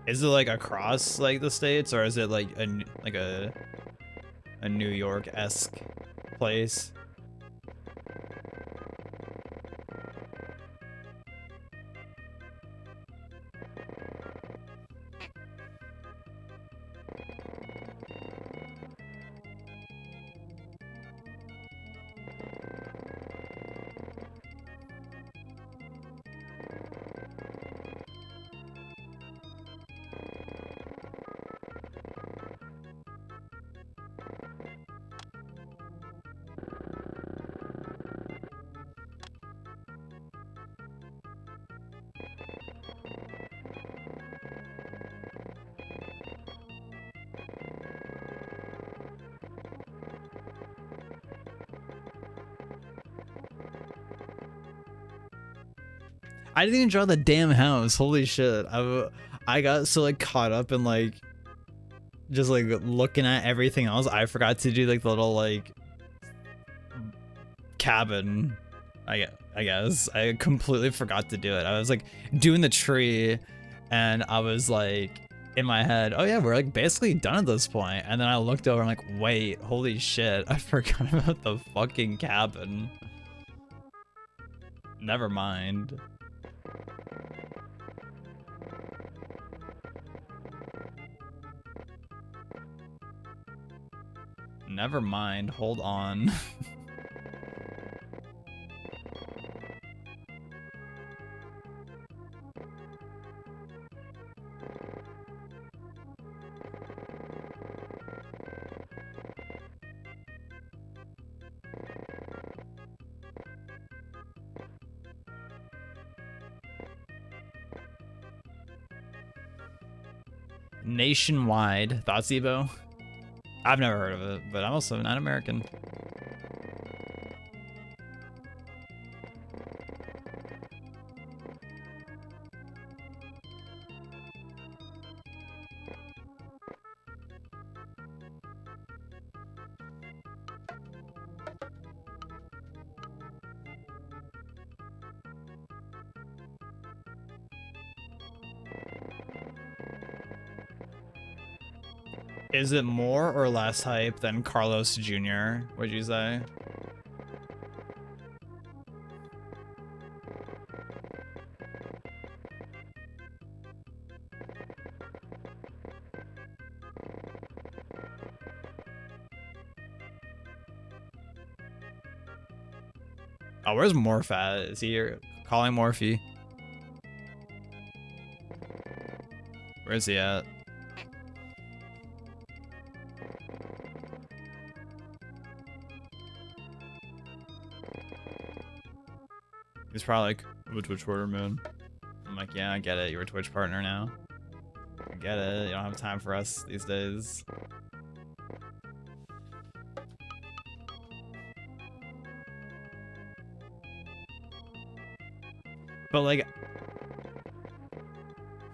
Is it like across like the states, or is it like a New York-esque place? I didn't even draw the damn house. Holy shit. I got so like caught up in like just like looking at everything else. I forgot to do like the little like cabin. I guess. I completely forgot to do it. I was like doing the tree and I was like in my head, oh yeah, we're like basically done at this point. And then I looked over, I'm like, wait, holy shit, I forgot about the fucking cabin. Never mind. Never mind, hold on. Nationwide. Thoughts, Ebo? I've never heard of it, but I'm also not American. Is it more or less hype than Carlos Jr.? What'd you say? Oh, where's Morph at? Is he here? Calling Morphe? Where's he at? He's probably like, I'm a Twitch partner, man. I'm like, yeah, I get it. You're a Twitch partner now. I get it. You don't have time for us these days. But like,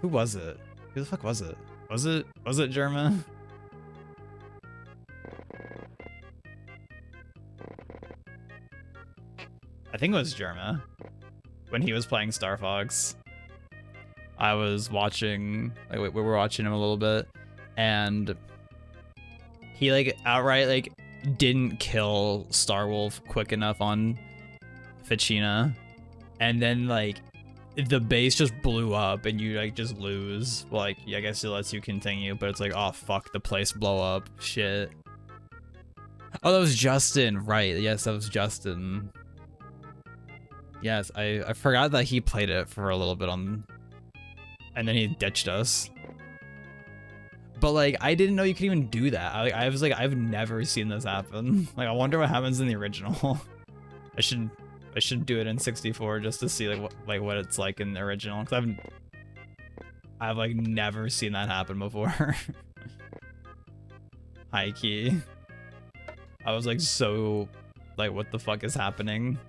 who was it? Who the fuck was it? Was it Germa? I think it was Germa. When he was playing Star Fox, I was watching, like we were watching him a little bit, and he like outright like didn't kill Starwolf quick enough on Ficina, and then like the base just blew up and you like just lose. Well, like, yeah, I guess it lets you continue, but it's like, oh fuck, the place blow up. Shit. Oh, that was Justin, right? Yes, that was Justin. Yes, I forgot that he played it for a little bit on, and then he ditched us. But like, I didn't know you could even do that. I was like, I've never seen this happen. Like, I wonder what happens in the original. I should do it in 64 just to see like what it's like in the original, because I've like never seen that happen before. High key. I was like so like, what the fuck is happening?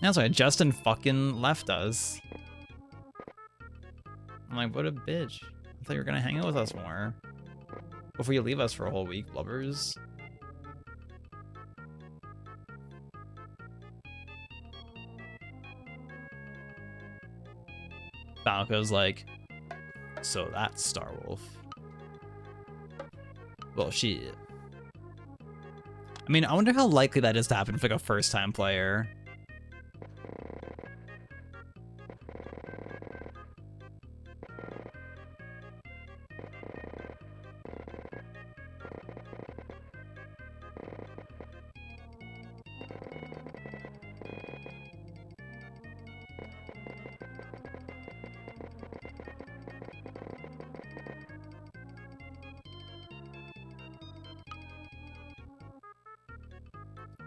That's right, Justin fucking left us. like, what a bitch. I thought you were gonna hang out with us more before you leave us for a whole week, blubbers. Falco's like, so that's Starwolf. Well, shit. I mean, I wonder how likely that is to happen for like a first-time player.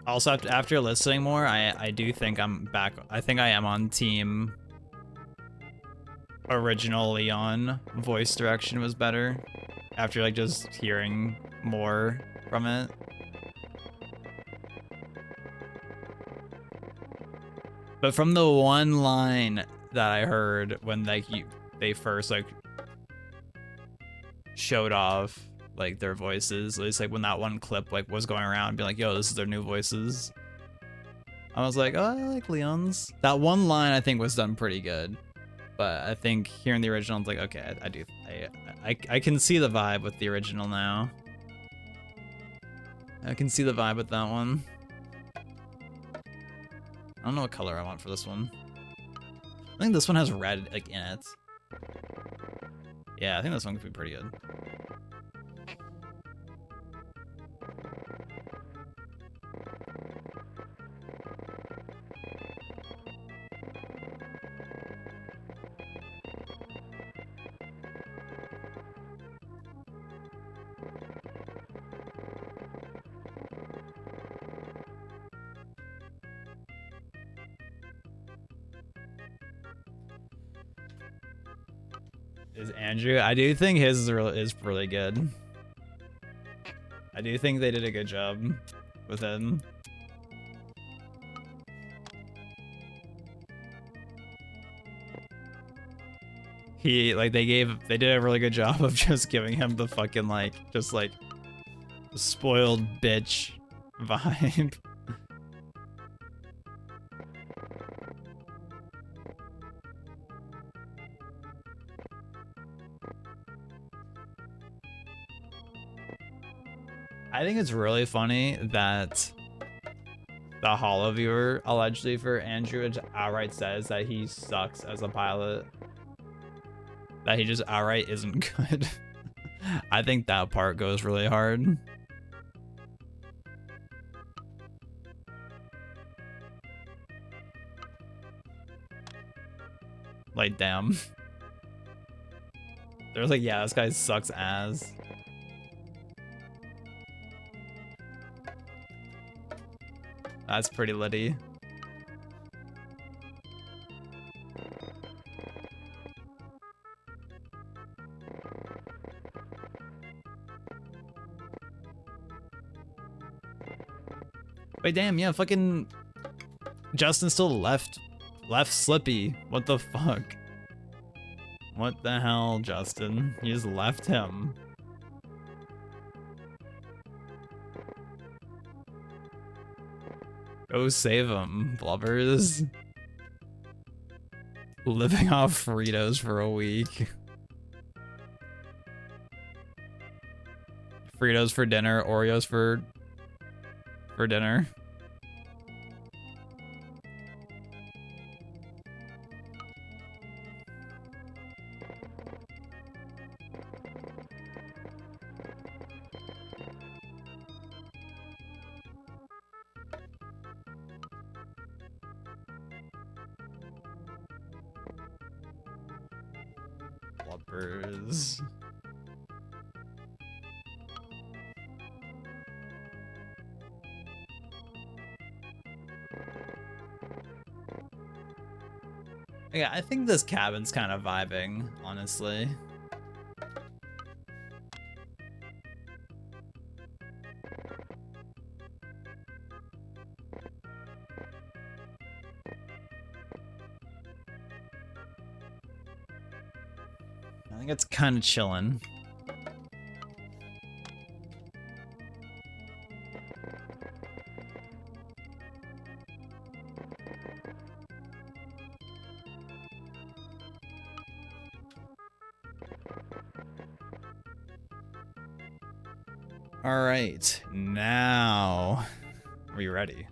Also, after listening more, I do think I'm back. I think I am on team original Leon. Voice direction was better after like just hearing more from it. But from the one line that I heard when like they first like showed off like their voices, at least like when that one clip like was going around, being like, "Yo, this is their new voices." I was like, "Oh, I like Leon's." That one line I think was done pretty good, but I think hearing the original, it's like, okay, I can see the vibe with the original now. I can see the vibe with that one. I don't know what color I want for this one. I think this one has red like in it. Yeah, I think this one could be pretty good. Is Andrew? I do think his is really good. I do think they did a good job with him. They did a really good job of just giving him the fucking like just like spoiled bitch vibe. I think it's really funny that the Hollow Viewer allegedly for Andrew outright says that he sucks as a pilot. That he just outright isn't good. I think that part goes really hard. Like, damn. There's like, yeah, this guy sucks ass. That's pretty litty. Wait, damn, yeah, fucking Justin still left Slippy. What the fuck? What the hell, Justin? You just left him. Go save him, blubbers. Living off Fritos for a week. Fritos for dinner, Oreos for dinner. Blubbers. Yeah, I think this cabin's kind of vibing, honestly. think it's kind of chilling. All right, now are you ready?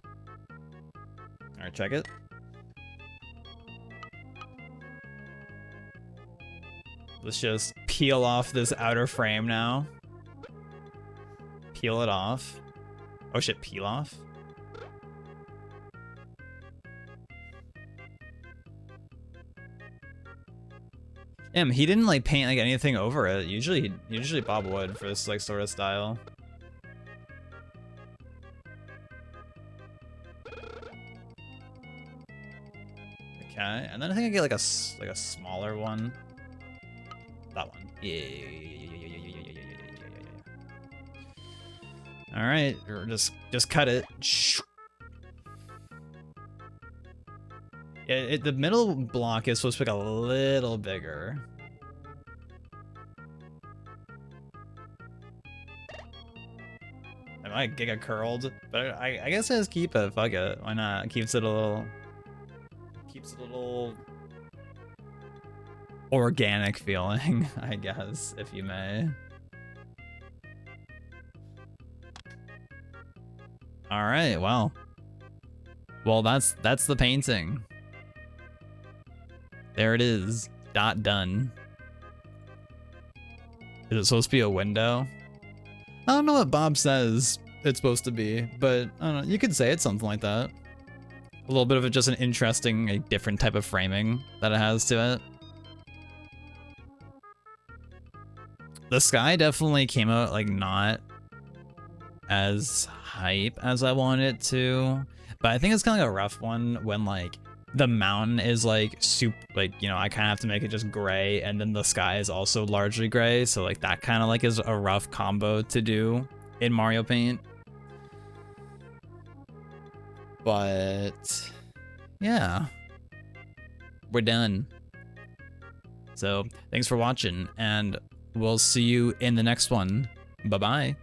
All right, check it. Let's just peel off this outer frame now. Peel it off. Oh shit, peel off? Damn, he didn't like paint like anything over it. Usually Bob would for this like sort of style. Okay, and then I think I get like a smaller one. That one. Yeah. All right, just cut it. The middle block is supposed to be a little bigger. I might get curled, but I guess I just keep it. Fuck it. Why not? Keeps it a little organic feeling, I guess, if you may. All right, well, that's the painting. There it is. Done. Is it supposed to be a window? I don't know what Bob says it's supposed to be, but I don't know. You could say it's something like that. A little bit of just an interesting, a different type of framing that it has to it. The sky definitely came out like not as hype as I wanted it to, but I think it's kind of like a rough one when like the mountain is like soup, like, you know, I kind of have to make it just gray, and then the sky is also largely gray, so like that kind of like is a rough combo to do in Mario Paint. But yeah, we're done. So thanks for watching, and we'll see you in the next one. Bye-bye.